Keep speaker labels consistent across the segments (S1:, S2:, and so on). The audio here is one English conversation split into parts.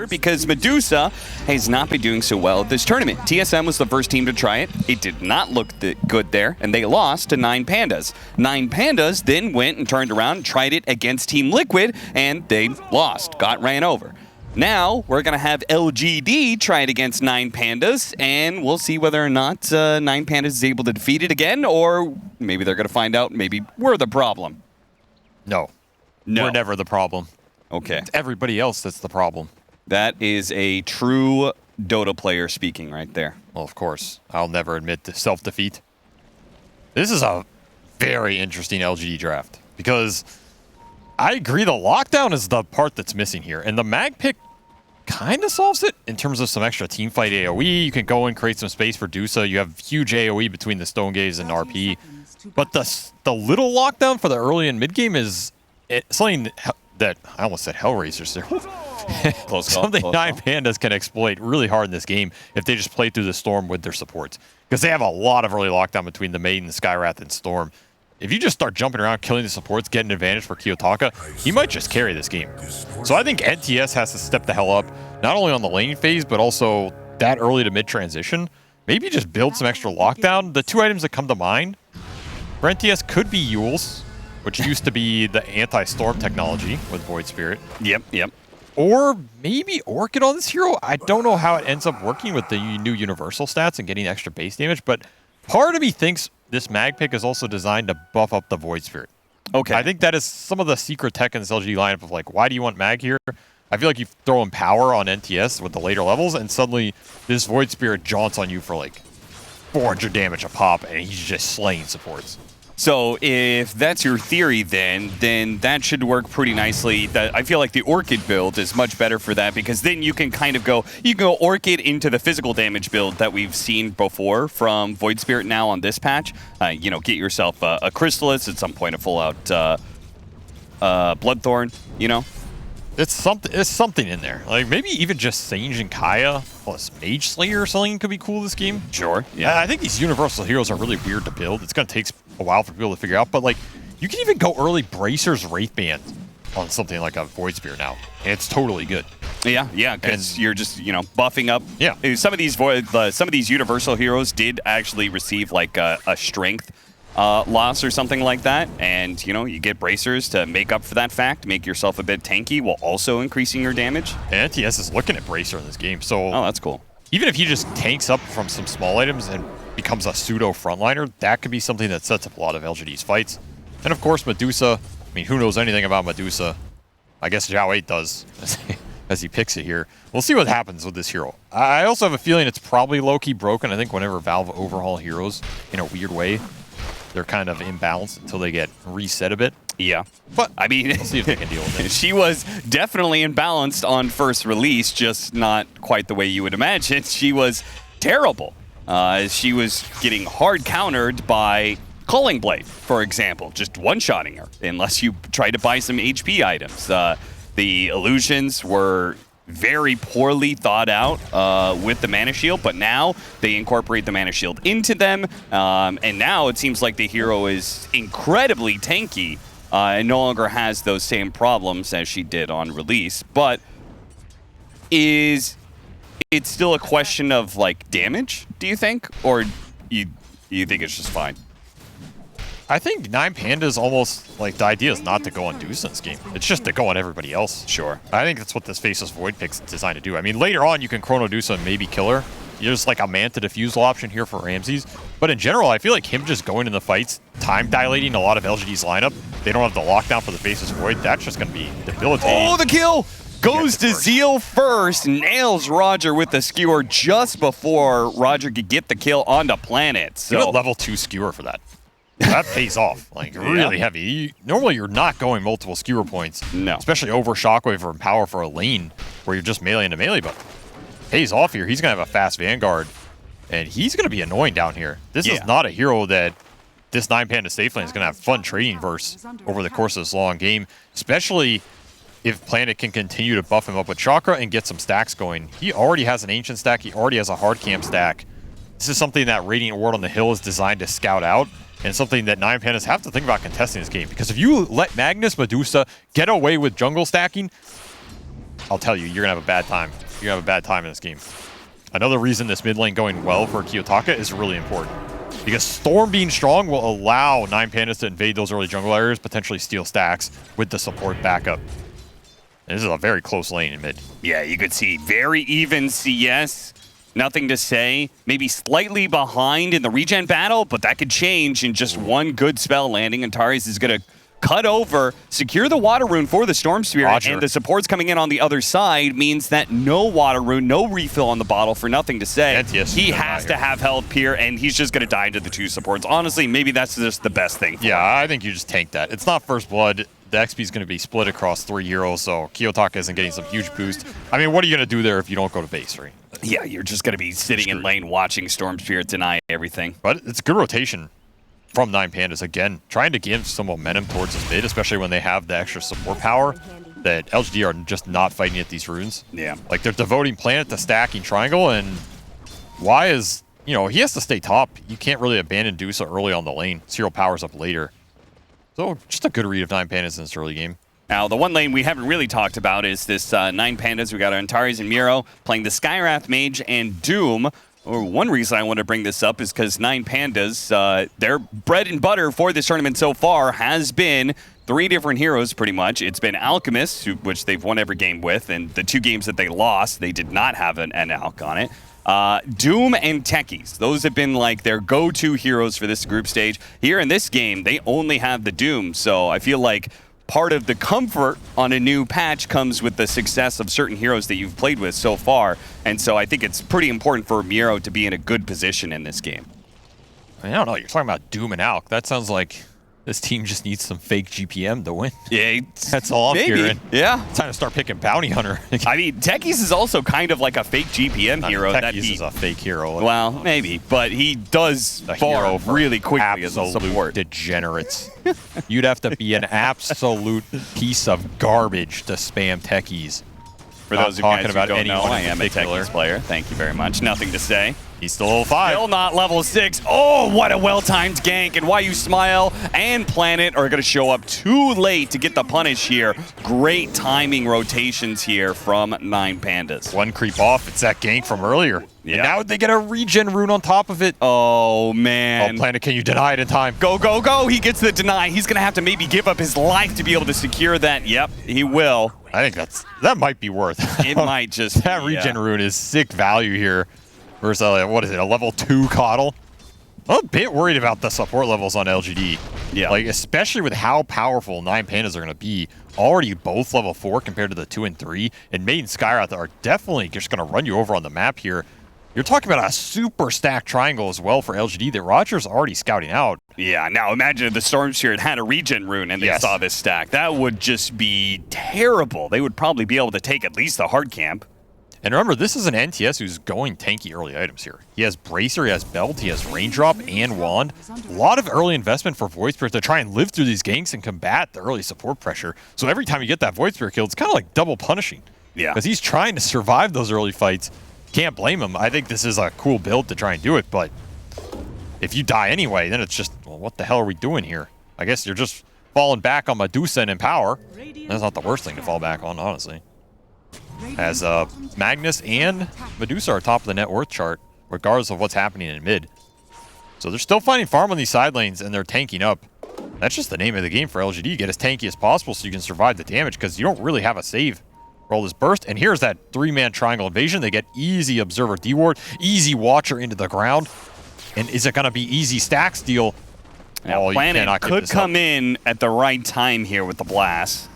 S1: Because Medusa has not been doing so well at this tournament. TSM was the first team to try it. It did not look good there, and they lost to 9 Pandas. 9 Pandas then went and turned around and tried it against Team Liquid, and they lost, got ran over. Now, we're going to have LGD try it against 9 Pandas, and we'll see whether or not 9 Pandas is able to defeat it again, or maybe they're going to find out maybe we're the problem.
S2: No. We're never the problem.
S1: Okay.
S2: It's everybody else that's the problem.
S1: That is a true Dota player speaking right there.
S2: Well, of course. I'll never admit to self-defeat. This is a very interesting LGD draft because I agree the lockdown is the part that's missing here. And the mag pick kind of solves it in terms of some extra teamfight AoE. You can go and create some space for Dusa. You have huge AoE between the Stone Gaze and RP. But the little lockdown for the early and mid game is something that I almost said Hellraisers there.
S1: Close call.
S2: Something 9 Pandas can exploit really hard in this game if they just play through the Storm with their supports. Because they have a lot of early lockdown between the Maiden, Skywrath, and Storm. If you just start jumping around, killing the supports, getting an advantage for Kiyotaka, he might just carry this game. So I think NTS has to step the hell up, not only on the laning phase, but also that early to mid transition. Maybe just build some extra lockdown. The two items that come to mind for NTS could be Yules, which used to be the anti-storm technology with Void Spirit.
S1: Yep.
S2: Or maybe Orchid on this hero. I don't know how it ends up working with the new universal stats and getting extra base damage, but part of me thinks this mag pick is also designed to buff up the Void Spirit.
S1: Okay.
S2: I think that is some of the secret tech in this LGD lineup of like, why do you want mag here? I feel like you throw in power on NTS with the later levels, and suddenly this Void Spirit jaunts on you for like 400 damage a pop, and he's just slaying supports.
S1: So if that's your theory, then that should work pretty nicely. I feel like the Orchid build is much better for that because then you can kind of go Orchid into the physical damage build that we've seen before from Void Spirit now on this patch. Get yourself a Chrysalis at some point, a full out Bloodthorn.
S2: It's something in there. Like maybe even just Sage and Kaya plus Mage Slayer or something could be cool this game.
S1: Sure. Yeah.
S2: I think these universal heroes are really weird to build. It's going to take a while for people to figure out, but like you can even go early Bracers Wraithband on something like a Void Spear now, and it's totally good.
S1: Yeah, because you're just buffing up.
S2: Yeah.
S1: Some of these universal heroes did actually receive like a strength loss or something like that, and you get bracers to make up for that fact, make yourself a bit tanky while also increasing your damage.
S2: And NTS is looking at bracer in this game, so
S1: that's cool. Even
S2: if he just tanks up from some small items and becomes a pseudo frontliner, that could be something that sets up a lot of LGD's fights. And of course Medusa, I mean, who knows anything about Medusa? I guess Zhao 8 does as he picks it here. We'll see what happens with this hero. I also have a feeling it's probably low-key broken. I think whenever Valve overhaul heroes in a weird way, they're kind of imbalanced until they get reset a bit.
S1: Yeah. But, I mean,
S2: we'll see if they can deal with it.
S1: She was definitely imbalanced on first release, just not quite the way you would imagine. She was terrible. She was getting hard countered by Culling Blade, for example, just one-shotting her, unless you try to buy some HP items. The illusions were very poorly thought out with the Mana Shield, but now they incorporate the Mana Shield into them, and now it seems like the hero is incredibly tanky and no longer has those same problems as she did on release. But is it still a question of like damage, do you think, or you think it's just fine?
S2: I think 9 Pandas almost, like, the idea is not to go on Deuce in this game. It's just to go on everybody else.
S1: Sure.
S2: I think that's what this Faceless Void pick's designed to do. I mean, later on, you can Chrono Deuce and maybe kill her. There's, like, a Manta Diffusal option here for Ramses. But in general, I feel like him just going in the fights, time-dilating a lot of LGD's lineup, they don't have the lockdown for the Faceless Void, that's just going to be debilitating.
S1: Oh, the kill! Goes to Zeal first, nails Roger with the skewer just before Roger could get the kill onto Planet. So
S2: you have a level 2 skewer for that. That pays off, like, really heavy. Normally, you're not going multiple skewer points.
S1: No.
S2: Especially over Shockwave or Power for a lane where you're just melee into melee, but pays off here. He's going to have a fast Vanguard, and he's going to be annoying down here. This is not a hero that this 9 Panda safe lane is going to have fun trading versus over the course of this long game, especially if Planet can continue to buff him up with Chakra and get some stacks going. He already has an Ancient stack. He already has a Hard Camp stack. This is something that Radiant Ward on the Hill is designed to scout out, and something that 9 Pandas have to think about contesting this game. Because if you let Magnus Medusa get away with jungle stacking, I'll tell you, you're going to have a bad time. You're going to have a bad time in this game. Another reason this mid lane going well for Kiyotaka is really important. Because Storm being strong will allow 9Pandas to invade those early jungle areas, potentially steal stacks with the support backup. And this is a very close lane in mid.
S1: Yeah, you could see very even CS. Nothing to say. Maybe slightly behind in the regen battle, but that could change in just one good spell landing. Antares is going to cut over, secure the water rune for the Storm Spirit,
S2: Roger.
S1: and the supports coming in on the other side means that no water rune, no refill on the bottle for Nothing to say. He has to have help here, and he's just going to die to the 2 supports. Honestly, maybe that's just the best thing.
S2: Yeah, I think you just tank that. It's not first blood. The XP is going to be split across 3 heroes, so Kiyotaka isn't getting some huge boost. I mean, what are you going to do there if you don't go to base, right?
S1: Yeah, you're just going to be sitting in lane watching Storm Spirit deny everything.
S2: But it's good rotation from 9Pandas. Again, trying to give some momentum towards this mid, especially when they have the extra support power that LGD are just not fighting at these runes.
S1: Yeah.
S2: Like, they're devoting planet to stacking triangle, and Y is, you know, he has to stay top. You can't really abandon Dusa early on the lane. Zero powers up later. So, just a good read of 9Pandas in this early game.
S1: Now, the one lane we haven't really talked about is this 9Pandas. We got Antares and Miro playing the Skywrath Mage and Doom. Or one reason I want to bring this up is because 9Pandas, their bread and butter for this tournament so far has been 3 different heroes, pretty much. It's been Alchemist, which they've won every game with, and the 2 games that they lost, they did not have an Alch on it. Doom and Techies. Those have been like their go-to heroes for this group stage. Here in this game, they only have the Doom, so I feel like part of the comfort on a new patch comes with the success of certain heroes that you've played with so far. And so I think it's pretty important for Miro to be in a good position in this game.
S2: I don't know. You're talking about Doom and Alch. That sounds like this team just needs some fake GPM to win.
S1: Yeah,
S2: that's all I'm hearing.
S1: Yeah.
S2: It's time to start picking Bounty Hunter.
S1: I mean, Techies is also kind of like a fake GPM hero.
S2: Techies is a fake hero.
S1: Well, maybe, but he does farm really quickly as a support.
S2: Degenerates. You'd have to be an absolute piece of garbage to spam Techies.
S1: For those of you guys who don't know, I am a Techies player. Thank you very much. Nothing to say.
S2: He's still level 5.
S1: Still not level 6. Oh, what a well-timed gank. And Why You Smile and Planet are going to show up too late to get the punish here. Great timing rotations here from 9Pandas.
S2: One creep off. It's that gank from earlier. Yeah. And now they get a regen rune on top of it.
S1: Oh, man.
S2: Oh, Planet, can you deny it in time?
S1: Go, go, go. He gets the deny. He's going to have to maybe give up his life to be able to secure that. Yep, he will.
S2: I think that might be worth it.
S1: It might just
S2: That regen rune is sick value here. Versus, what is it, a level 2 Coddle? I'm a bit worried about the support levels on LGD.
S1: Yeah.
S2: Like, especially with how powerful 9Pandas are going to be. Already both level 4 compared to the 2 and 3. And Maid and Skywrath are definitely just going to run you over on the map here. You're talking about a super stacked triangle as well for LGD that Roger's already scouting out.
S1: Yeah, now imagine if the Storm Spirit had a regen rune and they saw this stack. That would just be terrible. They would probably be able to take at least the hard camp.
S2: And remember, this is an NTS who's going tanky early items here. He has Bracer, he has Belt, he has Raindrop, and Wand. A lot of early investment for Void Spirit to try and live through these ganks and combat the early support pressure. So every time you get that Void Spirit kill, it's kind of like double punishing.
S1: Yeah.
S2: Because he's trying to survive those early fights. Can't blame him. I think this is a cool build to try and do it, but if you die anyway, then it's just, well, what the hell are we doing here? I guess you're just falling back on Medusa and Empower. That's not the worst thing to fall back on, honestly. As Magnus and Medusa are top of the net worth chart, regardless of what's happening in mid. So they're still finding farm on these side lanes, and they're tanking up. That's just the name of the game for LGD. Get as tanky as possible so you can survive the damage, because you don't really have a save. Roll this burst, and here's that 3-man triangle invasion. They get easy Observer D-Ward, easy Watcher into the ground. And is it going to be easy stack steal?
S1: Now, Planet could come in at the right time here with the blast.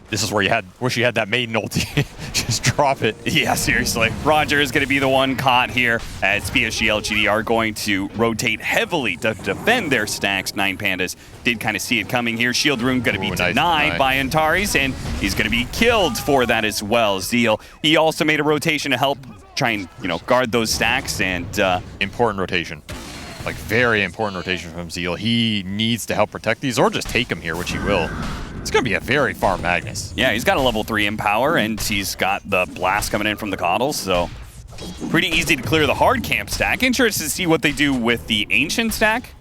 S2: This is where you wish you had that maiden ulti. Just drop it.
S1: Yeah, seriously. Roger is going to be the one caught here as PSG.LGD are going to rotate heavily to defend their stacks. 9Pandas did kind of see it coming here. Shield Rune going to be denied by Antares, and he's going to be killed for that as well. Zeal, he also made a rotation to help try and, guard those stacks. And
S2: important rotation. Like, very important rotation from Zeal. He needs to help protect these, or just take them here, which he will. It's going to be a very far Magnus.
S1: Yeah, he's got a level 3 Empower, and he's got the blast coming in from the Coddles, so pretty easy to clear the hard camp stack. Interested to see what they do with the Ancient stack.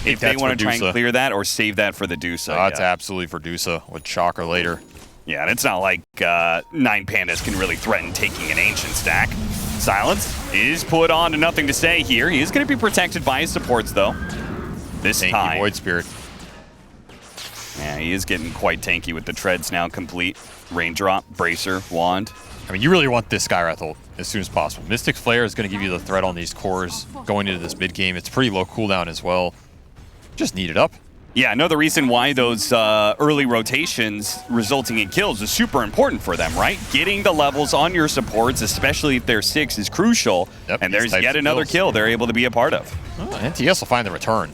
S1: If they want to try and clear that or save that for the Dusa.
S2: That's absolutely for Dusa with Shocker later.
S1: Yeah, and it's not like 9 Pandas can really threaten taking an Ancient stack. Silence is put on to nothing to say here. He is going to be protected by his supports, though. This
S2: Tanky
S1: time.
S2: Void Spirit.
S1: Yeah, he is getting quite tanky with the treads now complete. Raindrop, Bracer, Wand.
S2: I mean, you really want this Skywrath ult as soon as possible. Mystic Flare is going to give you the threat on these cores going into this mid game. It's pretty low cooldown as well. Just need it up.
S1: Yeah, no, the reason why those early rotations resulting in kills is super important for them, right? Getting the levels on your supports, especially if they're 6, is crucial.
S2: Yep,
S1: and there's yet another kill they're able to be a part of.
S2: Oh, NTS will find the return.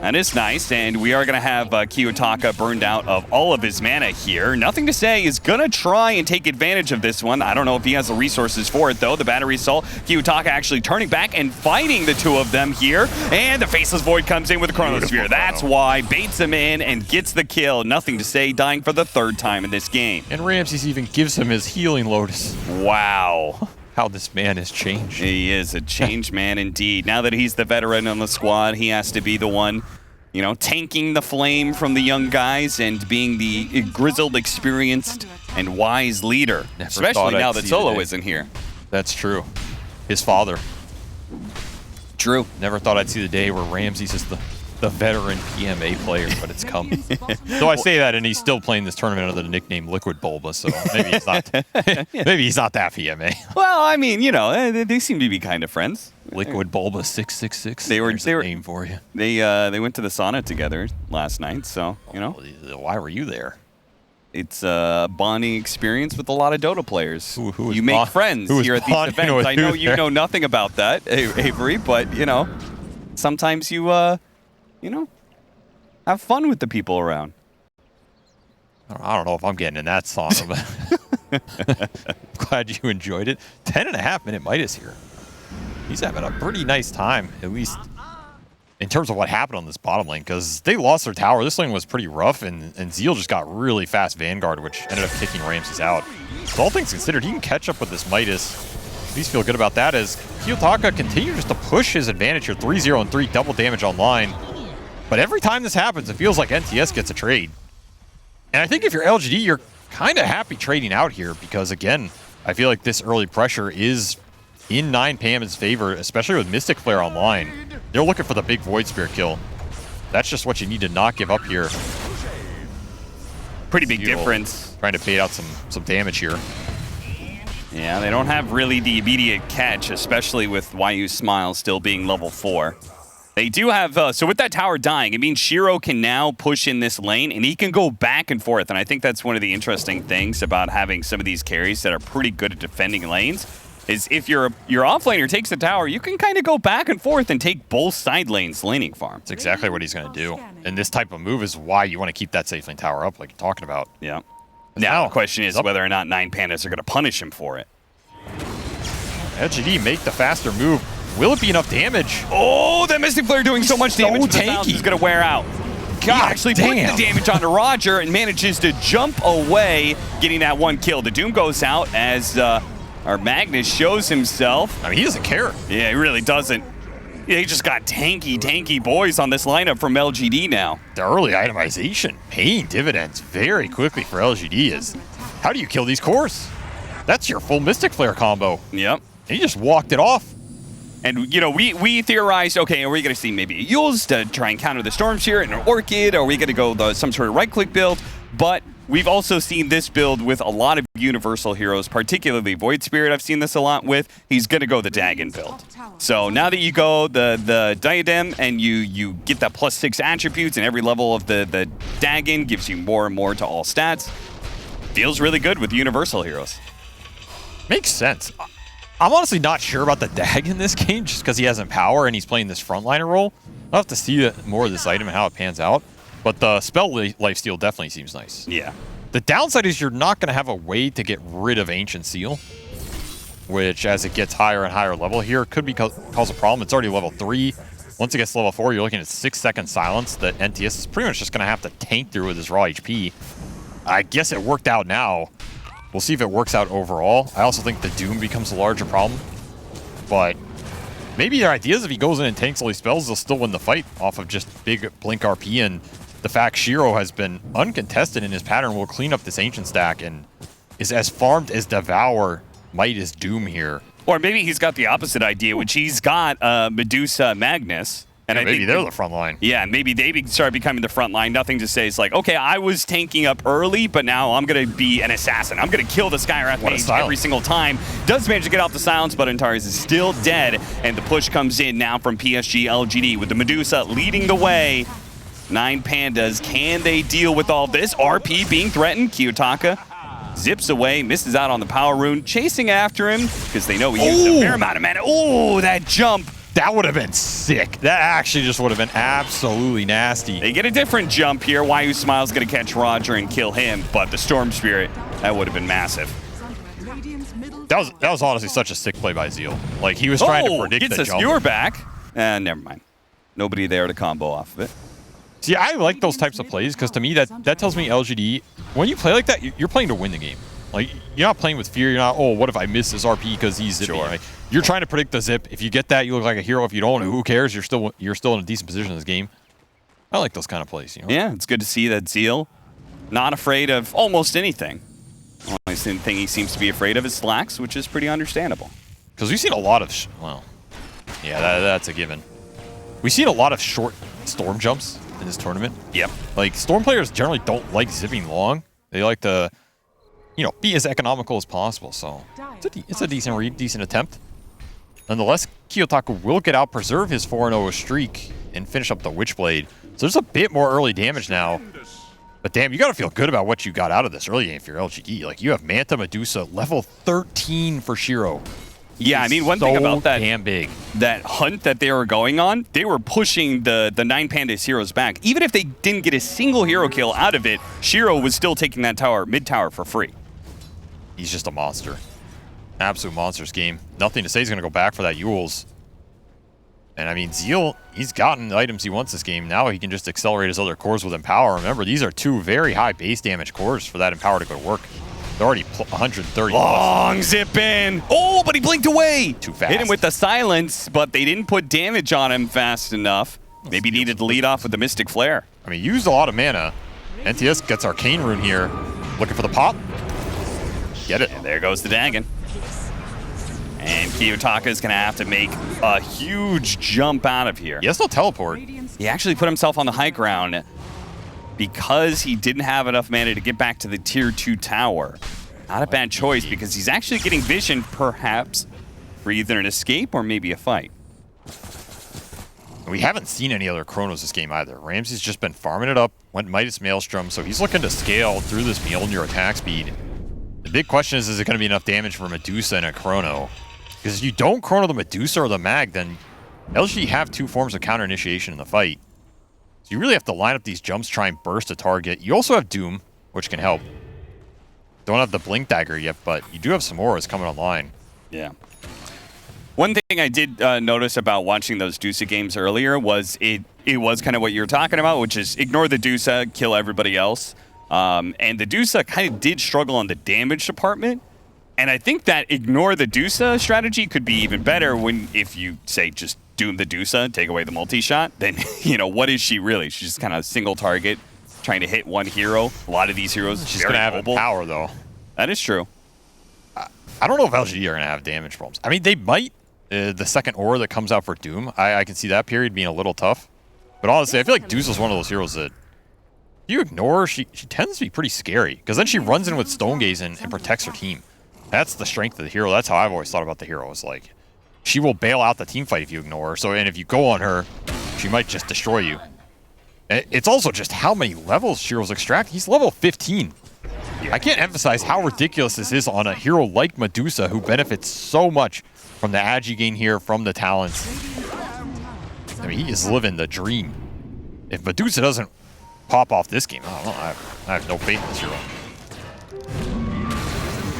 S1: That is nice, and we are going to have Kiyotaka burned out of all of his mana here. Nothing to say is going to try and take advantage of this one. I don't know if he has the resources for it, though. The Battery Assault, Kiyotaka actually turning back and fighting the two of them here. And the Faceless Void comes in with the Chronosphere. That's why, baits him in and gets the kill. Nothing to say, dying for the 3rd time in this game.
S2: And Ramses even gives him his Healing Lotus.
S1: Wow.
S2: How this man has changed.
S1: He is a changed man indeed. Now that he's the veteran on the squad, he has to be the one, you know, tanking the flame from the young guys and being the grizzled, experienced, and wise leader. Especially now that Solo isn't here.
S2: That's true. His father.
S1: True.
S2: Never thought I'd see the day where Ramses is the veteran PMA player, but it's coming. So I say that, and he's still playing this tournament under the nickname Liquid Bulba, so maybe he's not maybe he's not that PMA.
S1: Well, I mean, you know, they seem to be kind of friends.
S2: Liquid Bulba 666.
S1: They were
S2: name for you.
S1: They went to the sauna together last night, so you know.
S2: Why were you there?
S1: It's a bonding experience with a lot of Dota players.
S2: Who
S1: you make friends here at these events. I know you know nothing about that, Avery, but you know, sometimes you know, have fun with the people around.
S2: I don't know if I'm getting in that sauna, but glad you enjoyed it. 10.5-minute Midas here. He's having a pretty nice time, at least in terms of what happened on this bottom lane, because they lost their tower. This lane was pretty rough, and Zeal just got really fast Vanguard, which ended up kicking Ramses out. So all things considered, he can catch up with this Midas. At least feel good about that, as Kiyotaka continues to push his advantage here. 3-0 and 3, double damage online. But every time this happens, it feels like NTS gets a trade. And I think if you're LGD, you're kind of happy trading out here, because again, I feel like this early pressure is in 9 Pandas' favor, especially with Mystic Flare online. They're looking for the big Void Spirit kill. That's just what you need to not give up here.
S1: Pretty big difference.
S2: Trying to bait out some damage here.
S1: Yeah, they don't have really the immediate catch, especially with YU Smile still being level 4. They do have, so with that tower dying, it means Shiro can now push in this lane, and he can go back and forth. And I think that's one of the interesting things about having some of these carries that are pretty good at defending lanes, is if your offlaner takes the tower, you can kind of go back and forth and take both side lanes laning farm.
S2: That's exactly what he's going to do. And this type of move is why you want to keep that safe lane tower up, like you're talking about.
S1: Yeah. Now the question is whether or not 9 Pandas are going to punish him for it.
S2: LGD make the faster move. Will it be enough damage?
S1: Oh, that Mystic Flare doing so much damage. He's going to wear out. God, he actually puts the damage onto Roger and manages to jump away, getting that one kill. The Doom goes out as our Magnus shows himself.
S2: I mean, he doesn't care.
S1: Yeah, he really doesn't. They just got tanky boys on this lineup from LGD now.
S2: The early itemization paying dividends very quickly for LGD is, how do you kill these cores? That's your full Mystic Flare combo.
S1: Yep.
S2: And he just walked it off.
S1: And, you know, we theorized, okay, are we going to see maybe a Yules to try and counter the Storms here, and an Orchid? Are we going to go some sort of right-click build? But we've also seen this build with a lot of Universal heroes, particularly Void Spirit I've seen this a lot with. He's going to go the Dagon build. So now that you go the Diadem and you get that +6 attributes, and every level of the Dagon gives you more and more to all stats, feels really good with Universal heroes.
S2: Makes sense. I'm honestly not sure about the Dag in this game, just because he has Empower and he's playing this frontliner role. I'll have to see more of this item and how it pans out. But the spell lifesteal definitely seems nice.
S1: Yeah.
S2: The downside is you're not going to have a way to get rid of Ancient Seal, which as it gets higher and higher level here could cause a problem. It's already level 3. Once it gets to level 4, you're looking at 6-second silence that NTS is pretty much just going to have to tank through with his raw HP. I guess it worked out now. We'll see if it works out overall. I also think the Doom becomes a larger problem. But maybe their idea is if he goes in and tanks all these spells, they'll still win the fight off of just big Blink RP and the fact Shiro has been uncontested in his pattern will clean up this Ancient stack and is as farmed as Devour might as Doom here.
S1: Or maybe he's got the opposite idea, which he's got Medusa Magnus. And
S2: Yeah,
S1: I
S2: maybe
S1: think
S2: they're the front line.
S1: Yeah, maybe they start becoming the front line. Nothing to say. It's like, okay, I was tanking up early, but now I'm going to be an assassin. I'm going to kill the Skywrath mage every single time. Does manage to get out the silence, but Antares is still dead. And the push comes in now from PSG.LGD with the Medusa leading the way. 9 Pandas. Can they deal with all this? RP being threatened. Kiyotaka zips away, misses out on the power rune, chasing after him because they know he used a fair amount of mana. Oh, that jump.
S2: That would have been sick. That actually just would have been absolutely nasty.
S1: They get a different jump here. Wahoo Smile's going to catch Roger and kill him, but the Storm Spirit, that would have been massive.
S2: That was honestly such a sick play by Zeal. Like, he was trying to predict the
S1: gets a
S2: jump.
S1: skewer back. Never mind. Nobody there to combo off of it.
S2: See, I like those types of plays because to me, that tells me LGD, when you play like that, you're playing to win the game. Like, you're not playing with fear. You're not, oh, what if I miss this RP because he's zipping?
S1: Sure.
S2: Right? You're trying to predict the zip. If you get that, you look like a hero. If you don't, who cares? You're still in a decent position in this game. I like those kind of plays. You know?
S1: Yeah, it's good to see that Zeal not afraid of almost anything. The only thing he seems to be afraid of is Slacks, which is pretty understandable.
S2: Because we've seen a lot of, well, yeah, that's a given. We've seen a lot of short Storm jumps in this tournament.
S1: Yep.
S2: Like, Storm players generally don't like zipping long. They like to, you know, be as economical as possible. So it's a decent read, decent attempt. Nonetheless, Kiyotaka will get out, preserve his 4-0 streak, and finish up the Witchblade. So there's a bit more early damage now. But damn, you got to feel good about what you got out of this early game for your LGD. Like, you have Manta Medusa, level 13 for Shiro.
S1: Yeah, I mean, one thing about that
S2: damn big.
S1: That hunt that they were going on, they were pushing the 9 Pandas heroes back. Even if they didn't get a single hero kill out of it, Shiro was still taking that tower, mid tower, for free.
S2: He's just a monster. Absolute monsters game. Nothing to say he's going to go back for that Yules. And I mean, Zeal, he's gotten the items he wants this game. Now he can just accelerate his other cores with Empower. Remember, these are 2 very high base damage cores for that Empower to go to work. They're already 130
S1: Long zip in. Oh, but he blinked away.
S2: Too fast.
S1: Hit him with the silence, but they didn't put damage on him fast enough. Maybe needed to lead off with the Mystic Flare.
S2: I mean, used a lot of mana. NTS gets Arcane Rune here. Looking for the pop. Get it.
S1: And there goes the Dagon. And Kiyotaka is going to have to make a huge jump out of here.
S2: He has no teleport.
S1: He actually put himself on the high ground because he didn't have enough mana to get back to the tier 2 tower. Not a bad choice because he's actually getting vision, perhaps, for either an escape or maybe a fight.
S2: We haven't seen any other Chronos this game either. Ramsey's just been farming it up, went Midas Maelstrom, so he's looking to scale through this Mjolnir attack speed. The big question is it going to be enough damage for Medusa and a Chrono? Because if you don't Chrono the Medusa or the Mag, then LG have 2 forms of counter initiation in the fight. So you really have to line up these jumps, try and burst a target. You also have Doom, which can help. Don't have the Blink Dagger yet, but you do have some auras coming online.
S1: Yeah. One thing I did notice about watching those Dusa games earlier was it was kind of what you were talking about, which is ignore the Dusa, kill everybody else. And the Dusa kind of did struggle on the damage department. And I think that ignore the Dusa strategy could be even better if you say just doom the Dusa, take away the multi-shot, then, you know, what is she really? She's just kind of a single target, trying to hit one hero. A lot of these heroes,
S2: she's going to have power, though.
S1: That is true.
S2: I don't know if LGD are going to have damage problems. I mean, they might. The second aura that comes out for Doom, I can see that period being a little tough. But honestly, I feel like Dusa's one of those heroes that if you ignore her, she tends to be pretty scary. Because then she runs in with Stone Gaze and protects her team. That's the strength of the hero. That's how I've always thought about the hero. It's like, she will bail out the team fight if you ignore her. So, and if you go on her, she might just destroy you. It's also just how many levels Shiro's extract. He's level 15. Yeah. I can't emphasize how ridiculous this is on a hero like Medusa, who benefits so much from the agi gain here, from the talents. I mean, he is living the dream. If Medusa doesn't pop off this game, I don't know. I have no faith in this hero.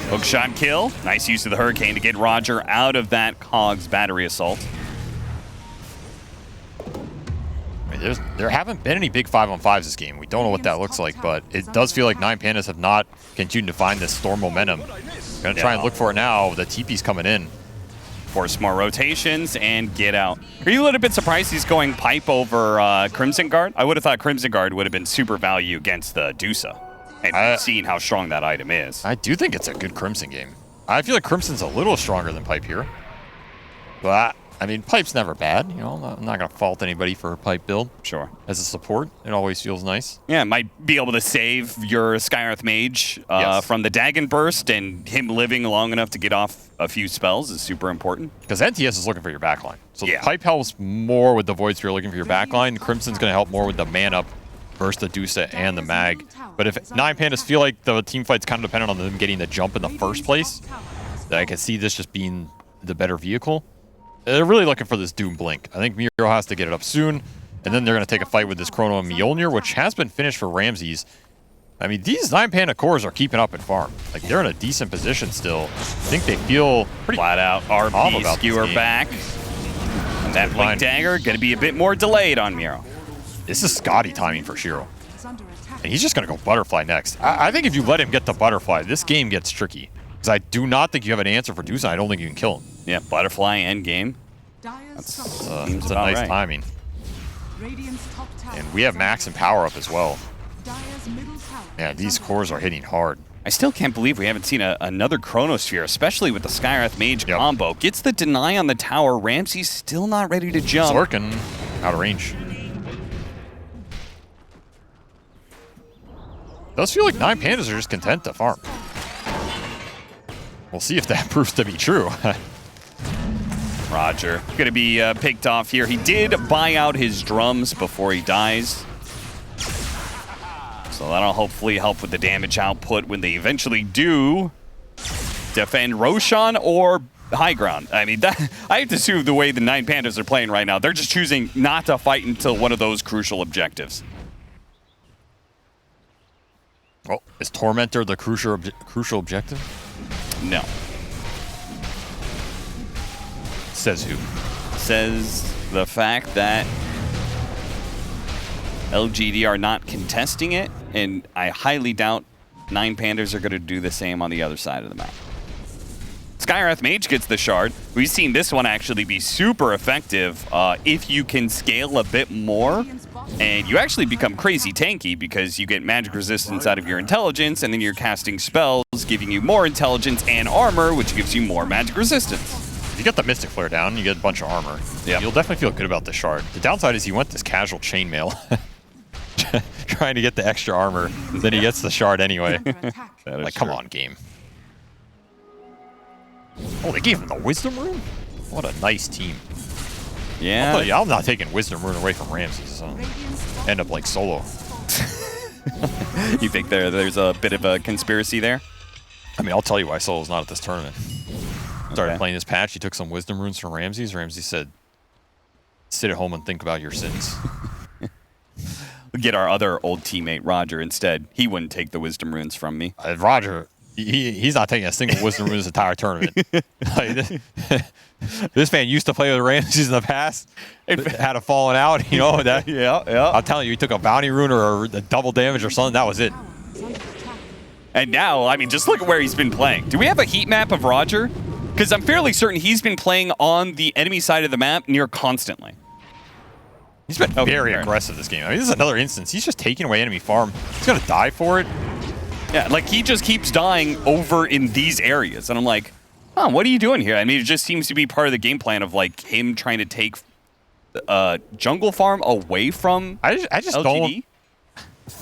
S1: Hookshot kill. Nice use of the Hurricane to get Roger out of that Cog's battery assault.
S2: I mean, there haven't been any big 5-on-5s this game. We don't know what that looks like, but it does feel like 9 Pandas have not continued to find this Storm momentum. Gonna try and look for it now. The TP's coming in.
S1: force more rotations, and get out. Are you a little bit surprised he's going pipe over Crimson Guard? I would have thought Crimson Guard would have been super value against the Dusa. And seeing how strong that item is.
S2: I do think it's a good Crimson game. I feel like Crimson's a little stronger than Pipe here. But, I mean, Pipe's never bad. You know, I'm not going to fault anybody for a Pipe build.
S1: Sure.
S2: As a support, it always feels nice.
S1: Yeah, might be able to save your Skyearth Mage from the Dagon Burst, and him living long enough to get off a few spells is super important.
S2: Because NTS is looking for your backline. So the Pipe helps more with the Void Sphere looking for your backline. Crimson's going to help more with the man up versus the Dusa and the Mag. But if 9 Pandas feel like the team fight's kind of dependent on them getting the jump in the first place, I can see this just being the better vehicle. They're really looking for this Doom Blink. I think Miro has to get it up soon, and then they're going to take a fight with this Chrono and Mjolnir, which has been finished for Ramses. I mean, these 9 Panda cores are keeping up in farm. Like, they're in a decent position still. I think they feel pretty
S1: flat out. RP skewer back. And that Blink Dagger going to be a bit more delayed on Miro.
S2: This is Scotty timing for Shiro. And he's just going to go Butterfly next. I think if you let him get the Butterfly, this game gets tricky. Because I do not think you have an answer for Dusa. I don't think you can kill him.
S1: Yeah, Butterfly end game.
S2: That's a nice timing. And we have Max and Power up as well. Yeah, these cores are hitting hard.
S1: I still can't believe we haven't seen another Chronosphere, especially with the Skyearth Mage combo. Gets the deny on the tower. Ramsey's still not ready to jump.
S2: Zorkin out of range. Does feel like 9 Pandas are just content to farm. We'll see if that proves to be true.
S1: Roger going to be picked off here. He did buy out his drums before he dies. So that'll hopefully help with the damage output when they eventually do defend Roshan or high ground. I mean, I have to assume the way the 9 Pandas are playing right now, they're just choosing not to fight until one of those crucial objectives.
S2: Well, is Tormentor the crucial objective?
S1: No.
S2: Says who?
S1: Says the fact that LGD are not contesting it, and I highly doubt 9 Pandas are going to do the same on the other side of the map. Skyearth Mage gets the shard. We've seen this one actually be super effective if you can scale a bit more, and you actually become crazy tanky because you get magic resistance out of your intelligence, and then you're casting spells, giving you more intelligence and armor, which gives you more magic resistance.
S2: You get the Mystic Flare down, you get a bunch of armor. Yeah. You'll definitely feel good about the shard. The downside is he went this casual chainmail. Trying to get the extra armor, then he gets the shard anyway. Like, come on, game. Oh, they gave him the Wisdom Rune? What a nice team.
S1: Yeah.
S2: I'm not taking Wisdom Rune away from Ramses, so end up like solo.
S1: You think there's a bit of a conspiracy there?
S2: I mean, I'll tell you why Solo's not at this tournament. Started playing this patch, he took some Wisdom Runes from Ramses. Ramses said, sit at home and think about your sins.
S1: We'll get our other old teammate, Roger, instead. He wouldn't take the Wisdom Runes from me.
S2: Roger, he's not taking a single Wisdom Rune this entire tournament. This man used to play with Ramses in the past. Had a falling out, you know. That,
S1: yeah.
S2: I'm telling you, he took a bounty rune or a double damage or something. That was it.
S1: And now, I mean, just look at where he's been playing. Do we have a heat map of Roger? Because I'm fairly certain he's been playing on the enemy side of the map near constantly.
S2: He's been very aggressive this game. I mean, this is another instance. He's just taking away enemy farm. He's going to die for it.
S1: Yeah, like he just keeps dying over in these areas. And I'm like, huh, what are you doing here? I mean, it just seems to be part of the game plan of like him trying to take jungle farm away from
S2: I just
S1: LGD.
S2: don't.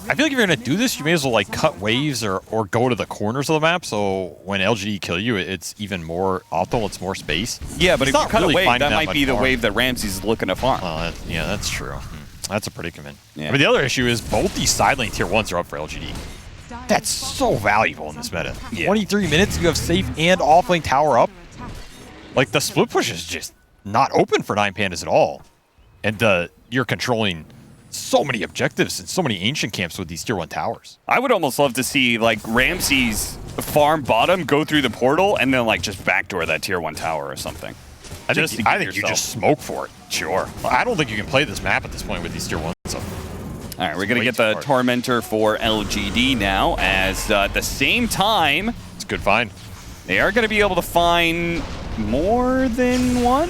S2: I feel like if you're going to do this, you may as well like cut waves or go to the corners of the map. So when LGD kill you, it's even more optimal. It's more space.
S1: Yeah, but if you cut a wave, that might be the
S2: farm.
S1: wave that Ramses is looking to farm.
S2: Yeah, that's true. That's a predicament.
S1: Yeah.
S2: I mean, the other issue is both these side lane tier 1s are up for LGD. That's so valuable in this meta. Yeah. 23 minutes, you have safe and off lane tower up. Like, the split push is just not open for 9 Pandas at all. And you're controlling so many objectives and so many ancient camps with these tier 1 towers.
S1: I would almost love to see, like, Ramses farm bottom, go through the portal, and then, like, just backdoor that tier 1 tower or something.
S2: I think you just smoke for it. Sure. I don't think you can play this map at this point with these tier 1s. So.
S1: All right, we're going to get the Tormentor for LGD now, as at the same time...
S2: It's a good find.
S1: They are going to be able to find more than one?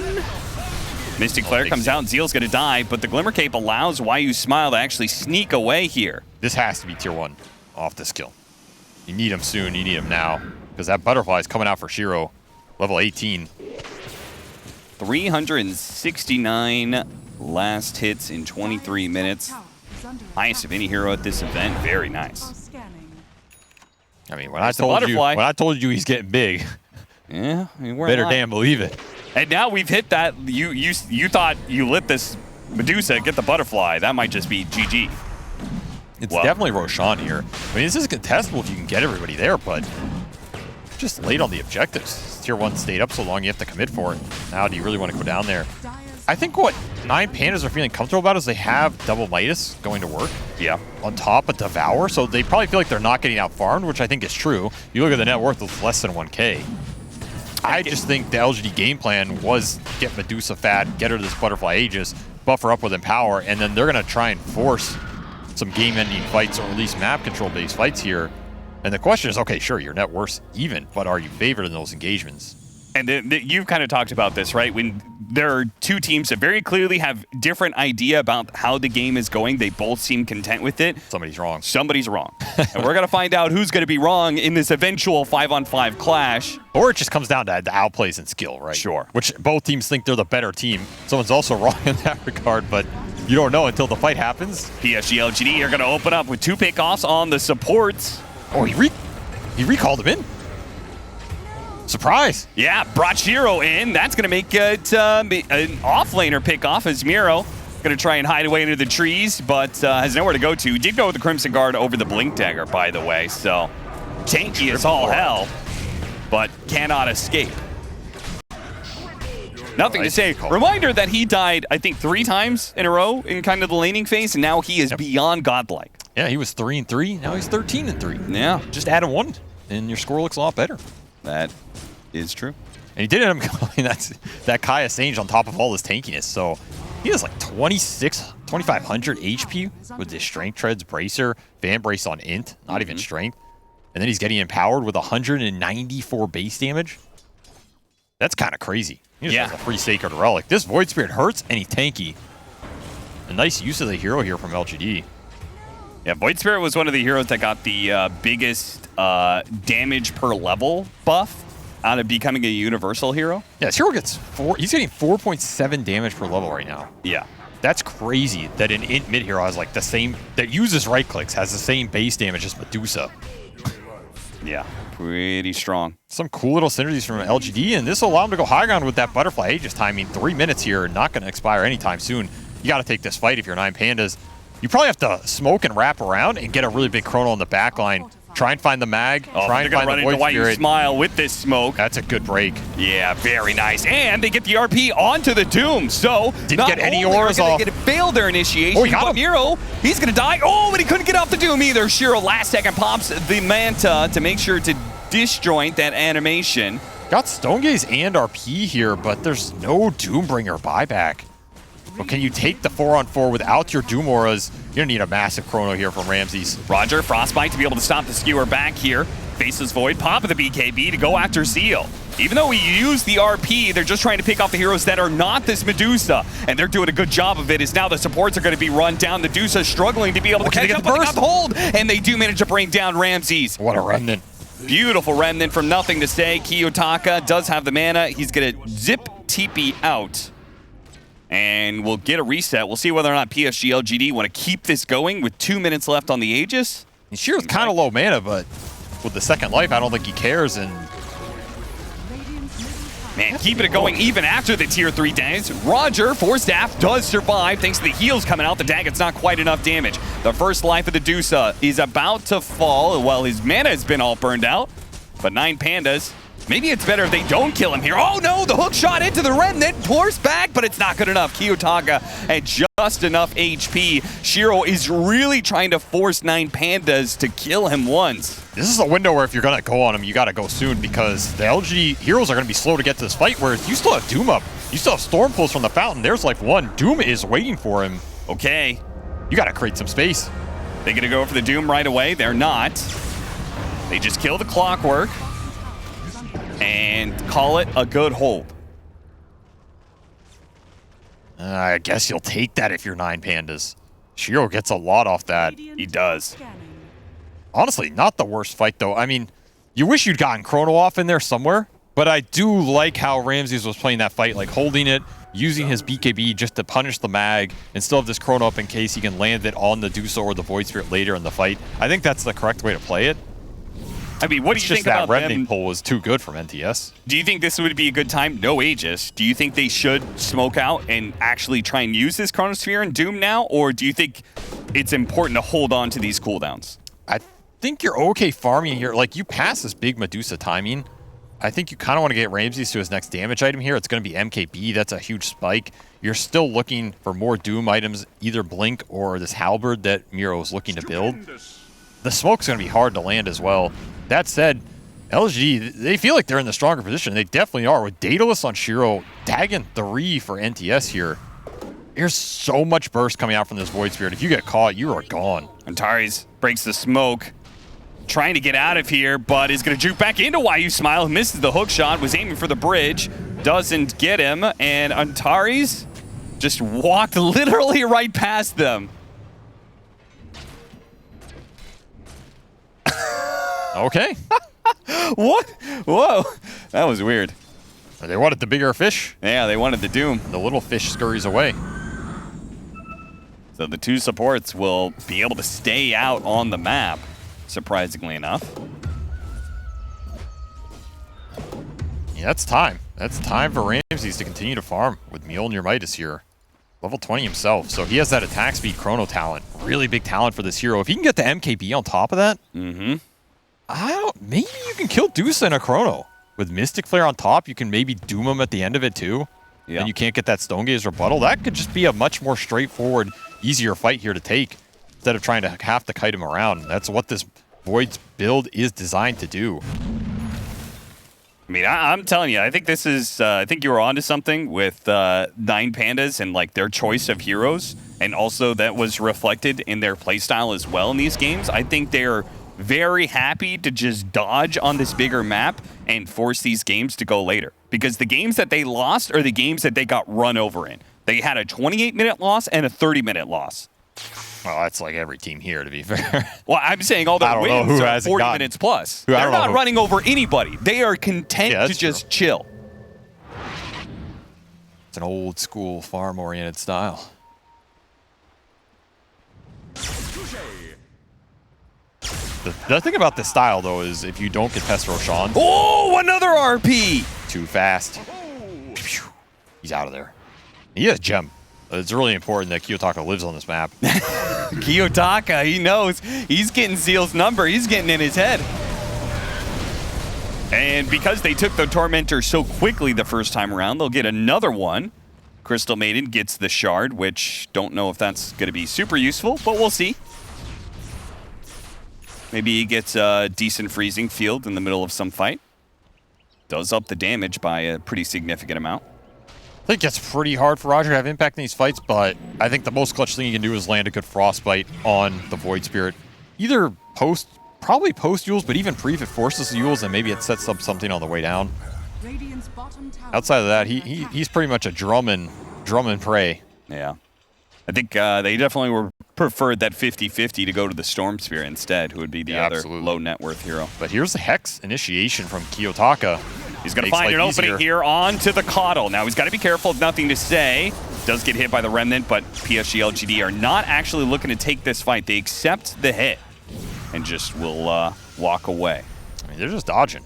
S1: Mystic Flare comes out, and Zeal's going to die, but the Glimmer Cape allows Why You Smile to actually sneak away here.
S2: This has to be tier 1 off this kill. You need him soon, you need him now, because that butterfly is coming out for Shiro, level 18.
S1: 369 last hits in 23 minutes. Highest of any hero at this event. Very nice.
S2: I mean, when I told you he's getting big,
S1: yeah, I mean,
S2: better damn believe it.
S1: And now we've hit that. You thought you lit this Medusa, get the butterfly. That might just be GG.
S2: It's definitely Roshan here. I mean, this is contestable if you can get everybody there, but just late on the objectives. Tier 1 stayed up so long, you have to commit for it. Now, do you really want to go down there? I think what 9 Pandas are feeling comfortable about is they have double Midas going to work.
S1: Yeah.
S2: On top of Devour, so they probably feel like they're not getting out farmed, which I think is true. You look at the net worth, it's less than 1K. I just think the LGD game plan was get Medusa fat, get her this Butterfly Aegis, buffer up with Empower, and then they're going to try and force some game-ending fights or at least map control-based fights here. And the question is, okay, sure, your net worth's even, but are you favored in those engagements?
S1: And you've kind of talked about this, right? When there are two teams that very clearly have different idea about how the game is going, they both seem content with it.
S2: Somebody's wrong.
S1: Somebody's wrong. And we're going to find out who's going to be wrong in this eventual 5-on-5 clash.
S2: Or it just comes down to the outplays and skill, right?
S1: Sure.
S2: Which both teams think they're the better team. Someone's also wrong in that regard, but you don't know until the fight happens.
S1: PSG.LGD are going to open up with 2 pickoffs on the supports.
S2: Oh, he recalled him in. Surprise!
S1: Yeah, brought Shiro in. That's going to make it an off-laner pickoff as Miro going to try and hide away into the trees, but has nowhere to go to. Did go with the Crimson Guard over the Blink Dagger, by the way, so tanky as all hell, but cannot escape. Nothing to say. Reminder that he died, I think, 3 times in a row in kind of the laning phase, and now he is beyond godlike.
S2: Yeah, he was 3-3. Now he's 13-3.
S1: Yeah.
S2: Just add a 1, and your score looks a lot better.
S1: That is true.
S2: And he did end up going that Kaya Sage on top of all his tankiness. So he has like 2,500 HP with his Strength Treads, Bracer, Fan Brace on Int, not even Strength. And then he's getting empowered with 194 base damage. That's kind of crazy. He just has a free Sacred Relic. This Void Spirit hurts, and he's tanky. A nice use of the hero here from LGD.
S1: Yeah, Void Spirit was one of the heroes that got the biggest damage per level buff out of becoming a universal hero.
S2: Yeah, this hero gets he's getting 4.7 damage per level right now.
S1: Yeah.
S2: That's crazy that an int mid hero has like the same, that uses right clicks, has the same base damage as Medusa.
S1: Yeah, pretty strong.
S2: Some cool little synergies from LGD, and this will allow him to go high ground with that Butterfly Aegis timing. 3 minutes here, not going to expire anytime soon. You got to take this fight if you're 9 Pandas. You probably have to smoke and wrap around and get a really big chrono in the back line. Try and find the mag. Try and find the Void
S1: Why
S2: Spirit.
S1: You Smile with this smoke.
S2: That's a good break.
S1: Yeah, very nice. And they get the RP onto the Doom. So
S2: didn't get any auras off.
S1: They failed their initiation.
S2: Oh, he got him.
S1: Miro, he's going to die. Oh, but he couldn't get off the Doom either. Shiro last second pops the Manta to make sure to disjoint that animation.
S2: Got Stone Gaze and RP here, but there's no Doombringer buyback. But can you take the 4-on-4 without your Doom auras? You're going to need a massive chrono here from Ramses.
S1: Roger, Frostbite to be able to stop the skewer back here. Faceless Void, pop of the BKB to go after Zeal. Even though we use the RP, they're just trying to pick off the heroes that are not this Medusa. And they're doing a good job of it, as now the supports are going to be run down. Medusa struggling to be able to catch up, but they got the hold. And they do manage to bring down Ramses.
S2: What a remnant.
S1: Beautiful remnant from nothing to say. Kiyotaka does have the mana. He's going to zip TP out. And we'll get a reset. We'll see whether or not PSG.LGD want to keep this going with 2 minutes left on the Aegis.
S2: Shiro's kind of low mana, but with the second life, I don't think he cares. And
S1: man, keeping it going even after the tier 3 damage. Roger, Forstaff does survive thanks to the heals coming out. The Daggot's not quite enough damage. The first life of the Dusa is about to fall while his mana has been all burned out. But 9 Pandas, maybe it's better if they don't kill him here. Oh no, the hook shot into the remnant, forced back, but it's not good enough. Kiyotaka at just enough HP. Shiro is really trying to force 9 Pandas to kill him once.
S2: This is a window where if you're going to go on him, you got to go soon, because the LG heroes are going to be slow to get to this fight, whereas you still have Doom up. You still have Storm Pulse from the Fountain. There's like 1. Doom is waiting for him.
S1: Okay.
S2: You got to create some space.
S1: They're going to go for the Doom right away. They're not. They just kill the Clockwork. and call it a good hold.
S2: I guess you'll take that if you're 9 Pandas. Shiro gets a lot off that.
S1: He does.
S2: Honestly, not the worst fight, though. I mean, you wish you'd gotten Chrono off in there somewhere, but I do like how Ramses was playing that fight, like holding it, using his BKB just to punish the mag, and still have this Chrono up in case he can land it on the Dusa or the Void Spirit later in the fight. I think that's the correct way to play it.
S1: I mean, what do you think about
S2: that
S1: them?
S2: Rending pull was too good from NTS.
S1: Do you think this would be a good time? No Aegis. Do you think they should smoke out and actually try and use this Chronosphere in Doom now? Or do you think it's important to hold on to these cooldowns?
S2: I think you're okay farming here. Like, you pass this big Medusa timing. I think you kind of want to get Ramses to his next damage item here. It's going to be MKB. That's a huge spike. You're still looking for more Doom items, either Blink or this Halberd that Miro is looking to build. The smoke's going to be hard to land as well. That said, LG, they feel like they're in the stronger position. They definitely are. With Daedalus on Shiro, tagging 3 for NTS here. There's so much burst coming out from this Void Spirit. If you get caught, you are gone.
S1: Antares breaks the smoke, trying to get out of here, but is going to juke back into YU Smile. Misses the hook shot, was aiming for the bridge, doesn't get him, and Antares just walked literally right past them.
S2: Okay.
S1: What? Whoa. That was weird.
S2: They wanted the bigger fish.
S1: Yeah, they wanted the Doom.
S2: The little fish scurries away.
S1: So the 2 supports will be able to stay out on the map, surprisingly enough.
S2: Yeah, that's time. That's time for Ramses to continue to farm with Mjolnir Midas here. Level 20 himself, so he has that attack speed Chrono talent. Really big talent for this hero. If he can get the MKB on top of that, maybe you can kill Dusa in a Chrono. With Mystic Flare on top, you can maybe doom him at the end of it too. Yeah. And you can't get that Stone Gaze rebuttal. That could just be a much more straightforward, easier fight here to take instead of trying to have to kite him around. That's what this Void's build is designed to do.
S1: I mean, I'm telling you, I think this is, I think you were onto something with 9 Pandas and like their choice of heroes. And also that was reflected in their playstyle as well in these games. I think they're very happy to just dodge on this bigger map and force these games to go later. Because the games that they lost are the games that they got run over in. They had a 28-minute loss and a 30-minute loss.
S2: Well, that's like every team here, to be fair.
S1: Well, I'm saying all their wins are 40 minutes plus. They're not running over anybody. They are content to just chill.
S2: It's an old school farm-oriented style. The thing about this style, though, is if you don't get past Roshan...
S1: Oh, another RP!
S2: Too fast. He's out of there. He has Gem. It's really important that Kiyotaka lives on this map.
S1: Kiyotaka, he knows. He's getting Zeal's number. He's getting in his head. And because they took the Tormentor so quickly the first time around, they'll get another one. Crystal Maiden gets the Shard, which don't know if that's going to be super useful, but we'll see. Maybe he gets a decent freezing field in the middle of some fight. Does up the damage by a pretty significant amount.
S2: I think it's pretty hard for Roger to have impact in these fights, but I think the most clutch thing you can do is land a good Frostbite on the Void Spirit. Either probably post Yules, but even pre if it forces Yules, and maybe it sets up something on the way down. Outside of that, he's pretty much a drum and pray.
S1: Yeah. I think they definitely were preferred that 50-50 to go to the Storm Spear instead, who would be the other low net worth hero.
S2: But here's the Hex initiation from Kiyotaka.
S1: He's going to find an opening here onto the Coddle. Now he's got to be careful, nothing to say. Does get hit by the Remnant, but PSG.LGD are not actually looking to take this fight. They accept the hit and just will walk away.
S2: I mean, they're just dodging.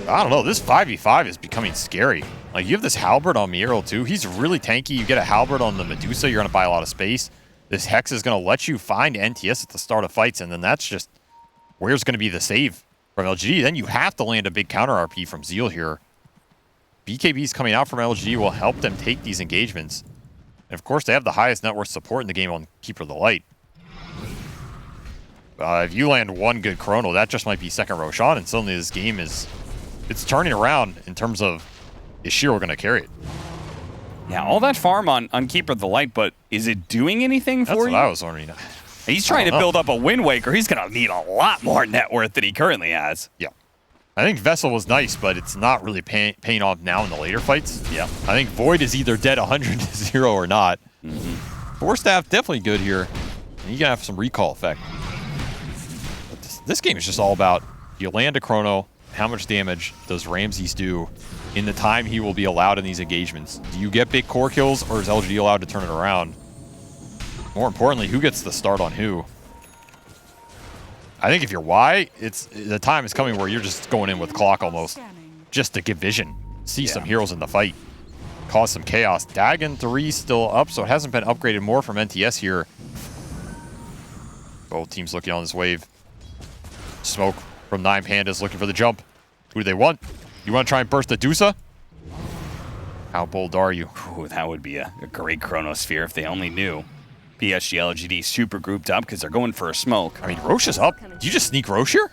S2: I don't know, this 5v5 is becoming scary. Like, you have this Halberd on Miro too. He's really tanky. You get a Halberd on the Medusa, you're going to buy a lot of space. This Hex is going to let you find NTS at the start of fights, and then that's just where's going to be the save from LGD. Then you have to land a big counter RP from Zeal here. BKBs coming out from LGD will help them take these engagements. And of course, they have the highest net worth support in the game on Keeper of the Light. If you land one good Chrono, that just might be second Roshan, and suddenly this game is... it's turning around in terms of, is Shiro going to carry it?
S1: Yeah, all that farm on Keeper of the Light, but is it doing anything for you?
S2: That's what I was wondering.
S1: He's trying to build up a Wind Waker. He's going to need a lot more net worth than he currently has.
S2: Yeah. I think Vessel was nice, but it's not really paying off now in the later fights.
S1: Yeah.
S2: I think Void is either dead 100-0 or not. Force Staff definitely good here. And you can have some recall effect. But this game is just all about you land a chrono, how much damage does Ramses do in the time he will be allowed in these engagements? Do you get big core kills, or is LGD allowed to turn it around? More importantly, who gets the start on who? I think if you're Y, the time is coming where you're just going in with clock almost, just to give vision, see some heroes in the fight, cause some chaos. Dagon 3 still up, so it hasn't been upgraded more from NTS here. Both teams looking on this wave. Smoke from 9 Pandas looking for the jump. Who do they want? You want to try and burst the Dusa? How bold are you?
S1: Ooh, that would be a great Chronosphere if they only knew. PSG.LGD super grouped up because they're going for a smoke.
S2: I mean, Roche is up. Did you just sneak Roche here?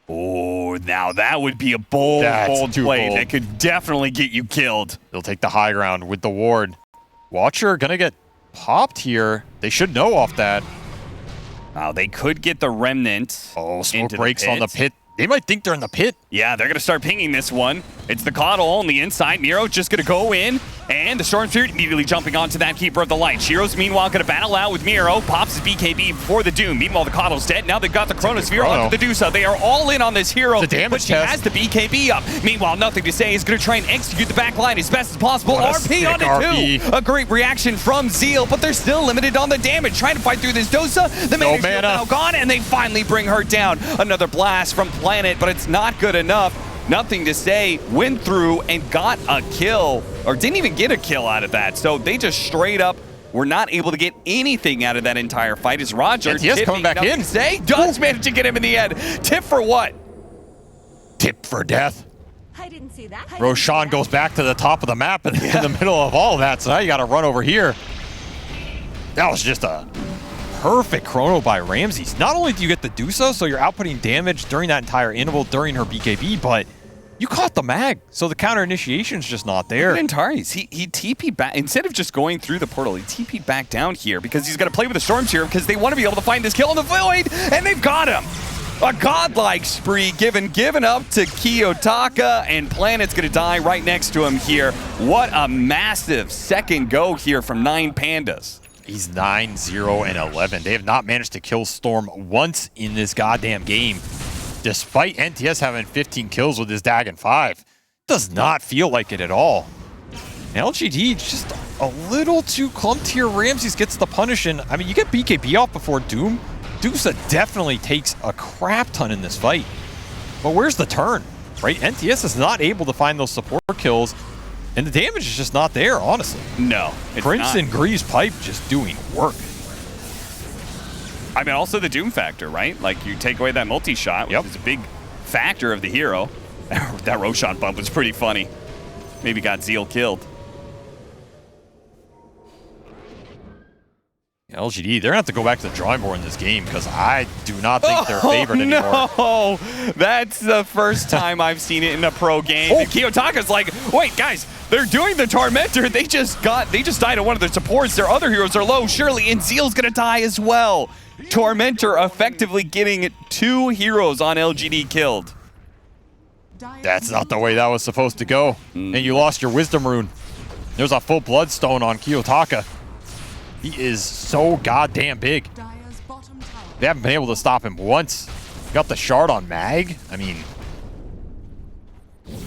S1: Oh, now that would be a bold play that could definitely get you killed.
S2: They'll take the high ground with the ward. Watcher gonna get popped here. They should know off that.
S1: Wow, they could get the remnant.
S2: Oh, smoke breaks on the pit. They might think they're in the pit.
S1: Yeah, they're going to start pinging this one. It's the Coddle on the inside. Nero's just going to go in, and the Storm Spirit immediately jumping onto that Keeper of the Light. Shiro's meanwhile going to battle out with Miro. Pops his BKB before the Doom. Meanwhile, the Coddle's dead. Now they've got the Chronosphere onto the Dusa. They are all in on this hero, but she has the BKB up. Meanwhile, Nothing to Say is going to try and execute the back line as best as possible. RP on it too. A great reaction from Zeal, but they're still limited on the damage. Trying to fight through this Dosa. The mana shield now gone, and they finally bring her down. Another blast from Planet, but it's not good enough. Nothing to Say went through and got a kill, or didn't even get a kill out of that. So they just straight up were not able to get anything out of that entire fight as Roger
S2: coming back in.
S1: Say does manage to get him in the end. Tip for what?
S2: Tip for death.
S3: I didn't see that.
S2: Roshan goes back to the top of the map in the middle of all of that, so now you got to run over here. That was just a perfect chrono by Ramses. Not only do you get the Dusa, so you're outputting damage during that entire interval during her BKB, but you caught the mag, so the counter initiation's just not there.
S1: Antares, he TP'd back. Instead of just going through the portal, he TP'd back down here because he's going to play with the Storms here because they want to be able to find this kill in the Void, and they've got him. A godlike spree given up to Kiyotaka, and Planet's going to die right next to him here. What a massive second go here from 9 Pandas.
S2: He's 9-0-11. They have not managed to kill Storm once in this goddamn game, despite NTS having 15 kills with his Dagon 5. Does not feel like it at all. LGD just a little too clumped here. Ramses gets the punish, and I mean, you get BKB off before Doom. Dusa definitely takes a crap ton in this fight. But where's the turn, right? NTS is not able to find those support kills, and the damage is just not there, honestly.
S1: No, it's
S2: Prince
S1: not.
S2: and Greaves Pipe just doing work.
S1: I mean, also the Doom factor, right? Like, you take away that multi-shot, which is a big factor of the hero. That Roshan bump was pretty funny. Maybe got Zeal killed.
S2: LGD, they're going to have to go back to the drawing board in this game because I do not think they're favored anymore.
S1: No, that's the first time I've seen it in a pro game. And Kiyotaka's like, wait, guys, they're doing the Tormentor. They just died on one of their supports. Their other heroes are low, surely, and Zeal's going to die as well. Tormentor effectively getting 2 heroes on LGD killed.
S2: That's not the way that was supposed to go. And you lost your Wisdom Rune. There's a full Bloodstone on Kiyotaka. He is so goddamn big. They haven't been able to stop him once. Got the shard on Mag. I mean,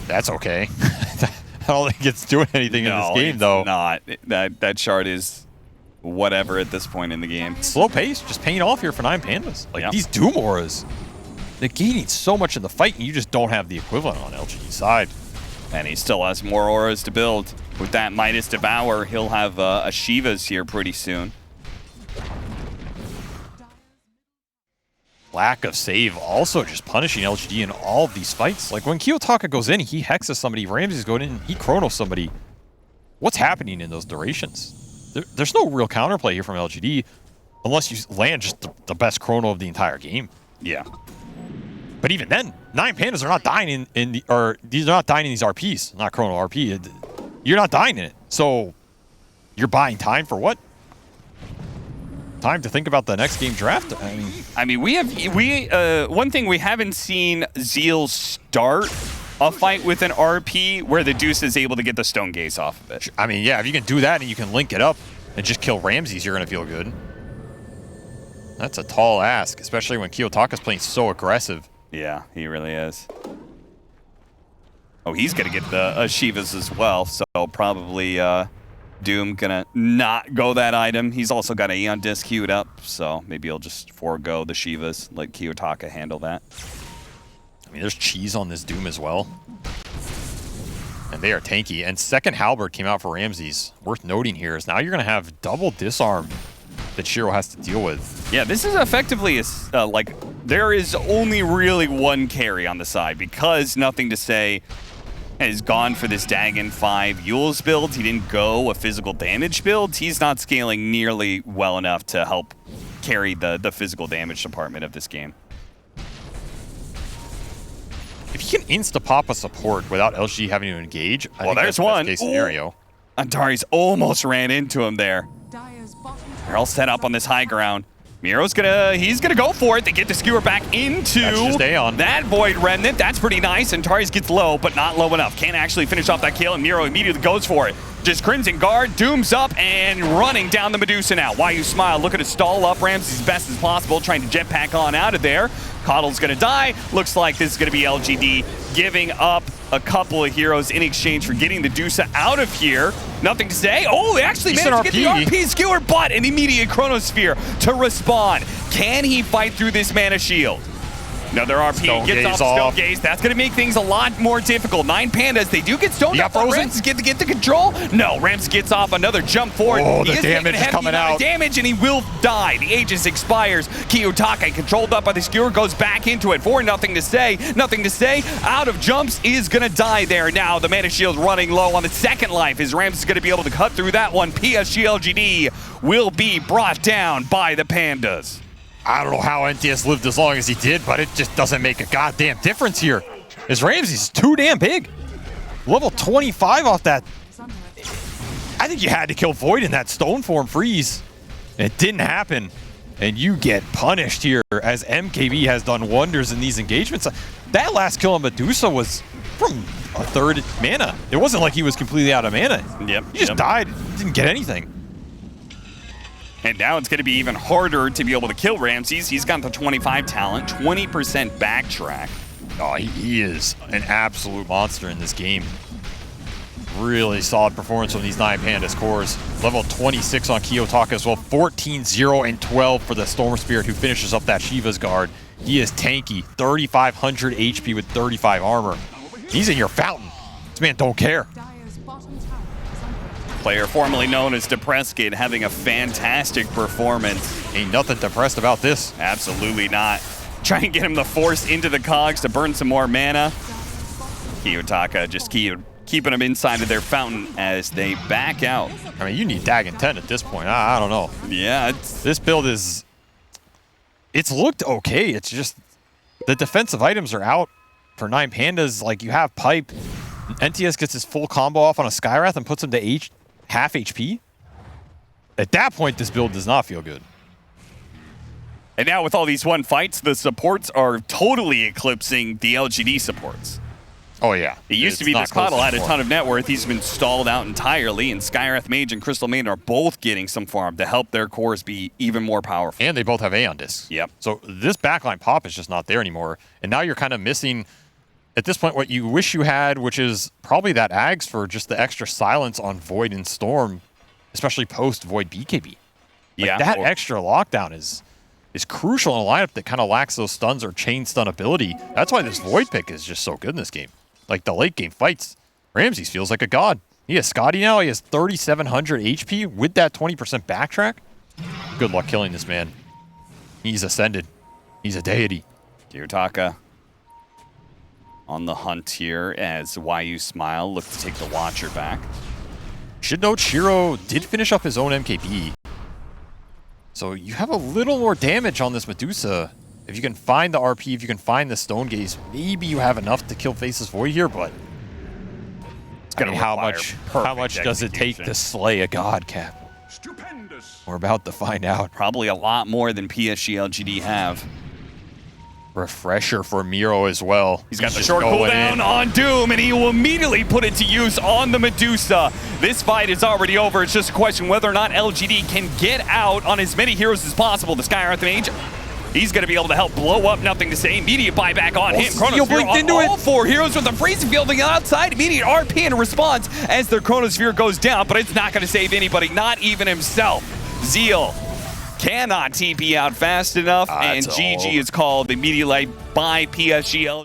S2: that's okay. I don't think it's doing anything in this game, though.
S1: Not. That shard is whatever at this point in the game.
S2: Slow pace, just paying off here for 9 Pandas. Like, these Doom auras, they're gaining so much in the fight, and you just don't have the equivalent on LGD's side.
S1: And he still has more auras to build. With that Midas Devour, he'll have a Shiva's here pretty soon.
S2: Lack of save also just punishing LGD in all of these fights. Like, when Kiyotaka goes in, he hexes somebody. Ramses goes in, he chronos somebody. What's happening in those durations? There's no real counterplay here from LGD unless you land just the best chrono of the entire game.
S1: Yeah.
S2: But even then, 9 Pandas are not dying these are not dying in these RPs, not chrono RP. You're not dying in it. So you're buying time for what? time to think about the next game draft.
S1: I mean, one thing we haven't seen Zeal start a fight with an RP where the Deuce is able to get the Stone Gaze off of it.
S2: I mean, yeah, if you can do that and you can link it up and just kill Ramses, you're going to feel good. That's a tall ask, especially when Kiyotaka's playing so aggressive.
S1: Yeah, he really is. Oh, he's going to get the Shivas as well, so probably Doom going to not go that item. He's also got an Aeon Disc queued up, so maybe he'll just forego the Shivas, let Kiyotaka handle that.
S2: I mean, there's cheese on this Doom as well. And they are tanky. And second Halberd came out for Ramses. Worth noting here is now you're going to have double disarm that Shiro has to deal with.
S1: Yeah, this is effectively like there is only really one carry on the side because Nothing to Say has gone for this Dagon 5 Yules build. He didn't go a physical damage build. He's not scaling nearly well enough to help carry the physical damage department of this game.
S2: If you can insta-pop a support without LG having to engage, I think
S1: there's
S2: that's the
S1: one.
S2: best case scenario.
S1: Antari's almost ran into him there. They're all set up on this high ground. Miro's he's gonna go for it. They get the skewer back into that Void Remnant. That's pretty nice. And Tari's gets low, but not low enough. Can't actually finish off that kill, and Miro immediately goes for it. Just Crimson Guard, Doom's up and running down the Medusa now. Why you smile? Looking to stall up Ramses as best as possible, trying to jetpack on out of there. Coddle's gonna die. Looks like this is gonna be LGD giving up a couple of heroes in exchange for getting the Dusa out of here. Nothing to Say. Oh, they actually managed to get the RP skewer, but an immediate Chronosphere to respawn. Can he fight through this mana shield? Another RP gets off Stone Gaze. That's going to make things a lot more difficult. 9 Pandas. They do get stoned up. Ramses get the control. No, Ramses gets off another jump forward.
S2: Oh, the damage is coming out.
S1: Damage, and he will die. The Aegis expires. Kiyotaka, controlled up by the skewer, goes back into it for Nothing to Say. Nothing to Say, out of jumps, is going to die there. Now, the mana shield's running low on the second life. Is Ramses going to be able to cut through that one? PSG.LGD will be brought down by the Pandas.
S2: I don't know how NTS lived as long as he did, but it just doesn't make a goddamn difference here. His Ramses is too damn big. Level 25 off that. I think you had to kill Void in that Stone Form freeze. It didn't happen. And you get punished here as MKB has done wonders in these engagements. That last kill on Medusa was from a third mana. It wasn't like he was completely out of mana.
S1: Yep.
S2: He just died. Didn't get anything.
S1: And now it's going to be even harder to be able to kill Ramses. He's got the 25 talent, 20% backtrack.
S2: Oh, he is an absolute monster in this game. Really solid performance from these 9 Pandas cores. Level 26 on Kiyotaka as well. 14, 0, and 12 for the Storm Spirit who finishes up that Shiva's guard. He is tanky. 3,500 HP with 35 armor. He's in your fountain. This man don't care.
S1: Player formerly known as Depresskid having a fantastic performance.
S2: Ain't nothing depressed about this.
S1: Absolutely not. Trying to get him the force into the cogs to burn some more mana. Kiyotaka just keeping them inside of their fountain as they back out.
S2: I mean, you need Dagon 10 at this point. I don't know.
S1: Yeah.
S2: This build is... It's looked okay. It's just... The defensive items are out for 9 Pandas. Like, you have Pipe. NTS gets his full combo off on a Skywrath and puts him to half HP. At that point, this build does not feel good.
S1: And now with all these 1 fights, the supports are totally eclipsing the LGD supports.
S2: Oh, yeah.
S1: It used to be that Coddle had a ton of net worth. He's been stalled out entirely, and Skywrath Mage and Crystal Maiden are both getting some farm to help their cores be even more powerful.
S2: And they both have Aeon Discs.
S1: Yep.
S2: So this backline pop is just not there anymore. And now you're kind of missing, at this point, what you wish you had, which is probably that Ags for just the extra silence on Void and Storm, especially post-Void BKB. Like,
S1: yeah.
S2: That extra lockdown is crucial in a lineup that kind of lacks those stuns or chain stun ability. That's why this Void pick is just so good in this game. Like, the late game fights, Ramses feels like a god. He has Scotty now. He has 3,700 HP with that 20% backtrack. Good luck killing this man. He's ascended. He's a deity.
S1: Kiyotaka on the hunt here as YU Smile look to take the Watcher back.
S2: Should note Shiro did finish up his own MKB. So you have a little more damage on this Medusa. If you can find the RP, if you can find the Stone Gaze, maybe you have enough to kill Faceless Void here, but
S1: it's gonna
S2: how much does it take to slay a god, Cap? We're about to find out.
S1: Probably a lot more than PSG.LGD have.
S2: Refresher for Miro as well.
S1: He's got the
S2: just
S1: short
S2: going
S1: cooldown
S2: in.
S1: on Doom, and he will immediately put it to use on the Medusa. This fight is already over. It's just a question whether or not LGD can get out on as many heroes as possible. The Skywrath Mage, he's going to be able to help blow up Nothing to Say. Immediate buyback on him. Chronosphere on all 4 heroes with the freezing field on the outside. Immediate RP in response as their Chronosphere goes down, but it's not going to save anybody, not even himself. Zeal cannot TP out fast enough, and GG is called immediately by PSG.LGD.